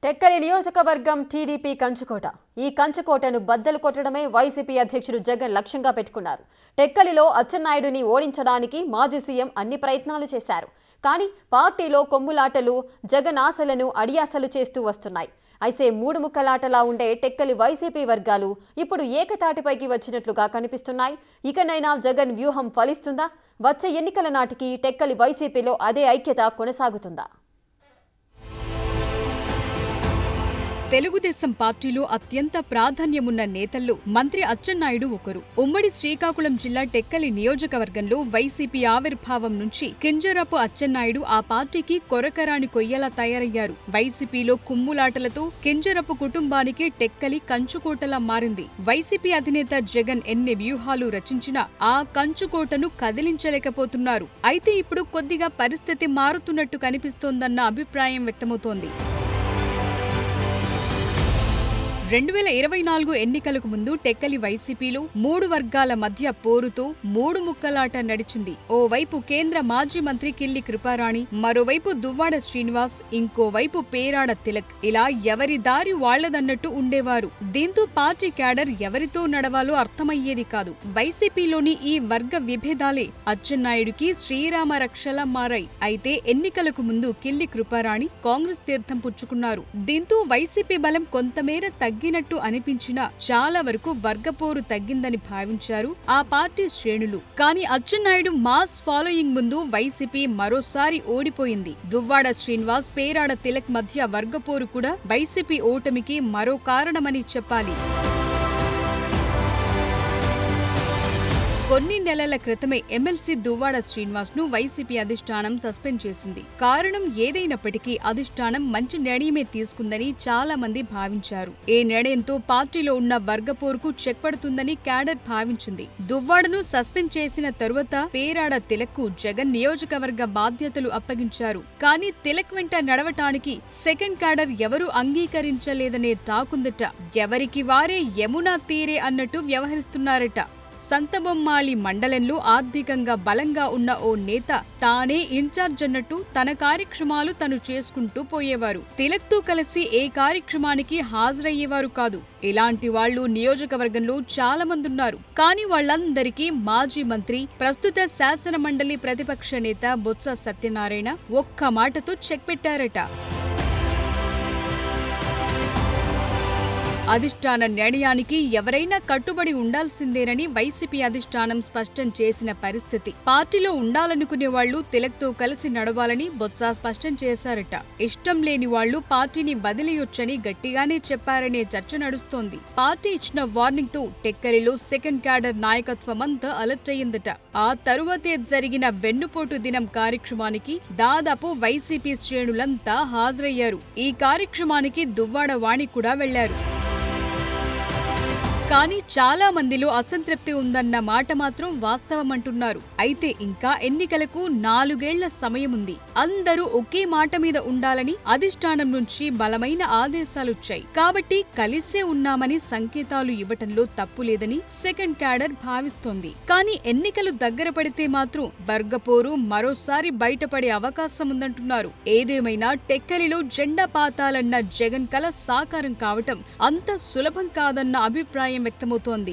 టెక్కలి నియోజకవర్గం టీడీపీ కంచుకోట. ఈ కంచుకోటను బద్దలు కొట్టడమే వైసీపీ అధ్యక్షుడు జగన్ లక్ష్యంగా పెట్టుకున్నారు. టెక్కలిలో అచ్చెన్నాయుడుని ఓడించడానికి మాజీ సీఎం అన్ని ప్రయత్నాలు చేశారు. కానీ పార్టీలో కొమ్ములాటలు జగన్ ఆశలను అడియాసలు చేస్తూ వస్తున్నాయి. అయితే మూడు ముక్కలాటలా ఉండే టెక్కలి వైసీపీ వర్గాలు ఇప్పుడు ఏకతాటిపైకి వచ్చినట్లుగా కనిపిస్తున్నాయి. ఇకనైనా జగన్ వ్యూహం ఫలిస్తుందా? వచ్చే ఎన్నికల నాటికి టెక్కలి వైసీపీలో అదే ఐక్యత కొనసాగుతుందా? తెలుగుదేశం పార్టీలో అత్యంత ప్రాధాన్యమున్న నేతల్లో మంత్రి అచ్చెన్నాయుడు ఒకరు. ఉమ్మడి శ్రీకాకుళం జిల్లా టెక్కలి నియోజకవర్గంలో వైసీపీ ఆవిర్భావం నుంచి కింజరపు అచ్చెన్నాయుడు ఆ పార్టీకి కొరకరాని కొయ్యలా తయారయ్యారు. వైసీపీలో కుమ్ములాటలతో కింజరపు కుటుంబానికి టెక్కలి కంచుకోటలా మారింది. వైసీపీ అధినేత జగన్ ఎన్ని వ్యూహాలు రచించినా ఆ కంచుకోటను కదిలించలేకపోతున్నారు. అయితే ఇప్పుడు కొద్దిగా పరిస్థితి మారుతున్నట్టు కనిపిస్తోందన్న అభిప్రాయం వ్యక్తమవుతోంది. 2024 ఎన్నికలకు ముందు టెక్కలి వైసీపీలో మూడు వర్గాల మధ్య పోరుతో మూడు ముక్కలాట నడిచింది. ఓవైపు కేంద్ర మాజీ మంత్రి కిల్లి కృపారాణి, మరోవైపు దువ్వాడ శ్రీనివాస్, ఇంకోవైపు పేరాడ తిలక్. ఇలా ఎవరి దారి వాళ్లదన్నట్టు ఉండేవారు. దీంతో పార్టీ క్యాడర్ ఎవరితో నడవాలో అర్థమయ్యేది కాదు. వైసీపీలోని ఈ వర్గ విభేదాలే అచ్చెన్నాయుడికి శ్రీరామ రక్షలా మారాయి. అయితే ఎన్నికలకు ముందు కిల్లి కృపారాణి కాంగ్రెస్ తీర్థం పుచ్చుకున్నారు. దీంతో వైసీపీ బలం కొంతమేర తగ్గినట్టు అనిపించినా చాలా వరకు వర్గపోరు తగ్గిందని భావించారు ఆ పార్టీ శ్రేణులు. కానీ అచ్చెన్నాయుడు మాస్ ఫాలోయింగ్ ముందు వైసీపీ మరోసారి ఓడిపోయింది. దువ్వాడ శ్రీనివాస్, పేరాడ తిలక్ మధ్య వర్గపోరు కూడా వైసీపీ ఓటమికి మరో కారణమని చెప్పాలి. కొన్ని నెలల క్రితమే ఎమ్మెల్సీ దువ్వాడ శ్రీనివాస్ ను వైసీపీ అధిష్టానం సస్పెండ్ చేసింది. కారణం ఏదైనప్పటికీ అధిష్టానం మంచి నిర్ణయమే తీసుకుందని చాలా మంది భావించారు. ఈ నిర్ణయంతో పార్టీలో ఉన్న వర్గపోరుకు చెక్ పడుతుందని క్యాడర్ భావించింది. దువ్వాడను సస్పెండ్ చేసిన తరువాత పేరాడ తిలక్ కు జగన్ నియోజకవర్గ బాధ్యతలు అప్పగించారు. కానీ తిలక్ వెంట నడవటానికి సెకండ్ క్యాడర్ ఎవరూ అంగీకరించలేదనే టాకుందట. ఎవరికి వారే యమునా తీరే అన్నట్టు వ్యవహరిస్తున్నారట. సంతబొమ్మాళి మండలంలో ఆర్థికంగా బలంగా ఉన్న ఓ నేత తానే ఇన్ఛార్జ్ అన్నట్టు తన కార్యక్రమాలు తను చేసుకుంటూ పోయేవారు. తిలక్తో కలిసి ఏ కార్యక్రమానికి హాజరయ్యేవారు కాదు. ఇలాంటి వాళ్లు నియోజకవర్గంలో చాలా మంది ఉన్నారు. కానీ వాళ్లందరికీ మాజీ మంత్రి, ప్రస్తుత శాసన మండలి ప్రతిపక్ష నేత బొత్స సత్యనారాయణ ఒక్క మాటతో చెక్ పెట్టారట. అధిష్టాన నిర్ణయానికి ఎవరైనా కట్టుబడి ఉండాల్సిందేనని వైసీపీ అధిష్టానం స్పష్టం చేసిన పరిస్థితి. పార్టీలో ఉండాలనుకునే వాళ్లు తిలక్తో కలిసి నడవాలని బొత్స స్పష్టం చేశారట. ఇష్టం లేని వాళ్లు పార్టీని వదిలేయొచ్చని గట్టిగానే చెప్పారనే చర్చ నడుస్తోంది. పార్టీ ఇచ్చిన వార్నింగ్ తో టెక్కలిలో సెకండ్ క్యాడర్ నాయకత్వమంతా అలర్ట్ అయ్యిందట. ఆ తరువాతే జరిగిన వెన్నుపోటు దినం కార్యక్రమానికి దాదాపు వైసీపీ శ్రేణులంతా హాజరయ్యారు. ఈ కార్యక్రమానికి దువ్వాడ వాణి కూడా వెళ్లారు. కానీ చాలా మందిలో అసంతృప్తి ఉందన్న మాట మాత్రం వాస్తవమంటున్నారు. అయితే ఇంకా ఎన్నికలకు 4 ఏళ్ల సమయముంది. అందరూ ఒకే మాట మీద ఉండాలని అధిష్టానం నుంచి బలమైన ఆదేశాలొచ్చాయి. కాబట్టి కలిసే ఉన్నామని సంకేతాలు ఇవ్వటంలో తప్పులేదని సెకండ్ క్యాడర్ భావిస్తోంది. కానీ ఎన్నికలు దగ్గర పడితే మాత్రం వర్గపోరు మరోసారి బయటపడే అవకాశముందంటున్నారు. ఏదేమైనా టెక్కలిలో జెండా పాతాలన్న జగన్ కల సాకారం కావటం అంత సులభం కాదన్న అభిప్రాయం వ్యక్తమవుతోంది.